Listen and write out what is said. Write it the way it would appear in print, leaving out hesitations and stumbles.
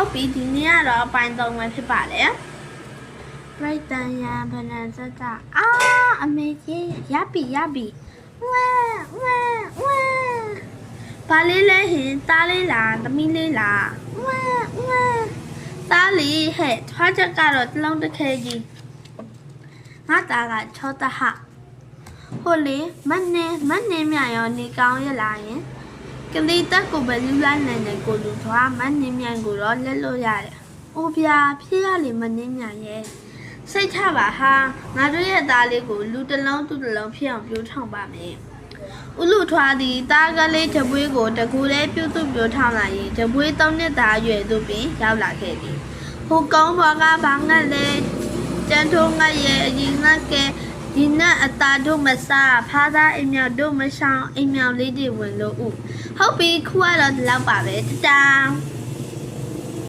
ဟုတ်ပြီဒီနေ့ကတော့အပိုင်း3ပဲဖြစ်ပါလေပြိတ္တန်ရန်ဗနန်စက်တာအမေကြီးရပြီဝဲဘာလေးလဲဟင်သားလေးလားသမီးလေးလားဝဲသားလေးဟဲ့ထွားချက်ကတော့တလုံးတစ်ခဲကြီးငါသားကချောတဟဟိုလေမနေမြရောနေကောင်းရလားယင်ကလေးတက်ကိုပဲလူလိုက်နိုင်တယ်ကိုလူထွားမနေမြန်ကိုတော့လက်လို့ရတယ်။အိုးဗျာဖြစ်ရလေမနေမြန်ရဲ့စိတ်ချပါဟာငါတို့ရဲ့သားလေးကိုလူတစ်လုံးသူ့တစ်လုံးဖြစ်အောင်ပြိုးထောင်ပါမယ်။ဦးလူထွားသည်သားကလေးတပွေးကိုတကူလေးပြုတ်သူ့ပြိုးထောင်လာရင်တပွေး3နှစ်သားအရွယ်သို့ပင်ရောက်လာခဲ့သည်။ဟိုကောင်းဘော်ကဘာငတ်လဲကျန်းထုံးငတ်ရဲ့အရင်ငတ်ကဲဒီနဲ့အတာတို့မစားဖားသားအိမ်မြောက်တို့မဆောင်အိမ်မြောက်လေးတွေဝင်လို့ဟုတ်ပြီခုကတော့ဒီလောက်ပါပဲတတား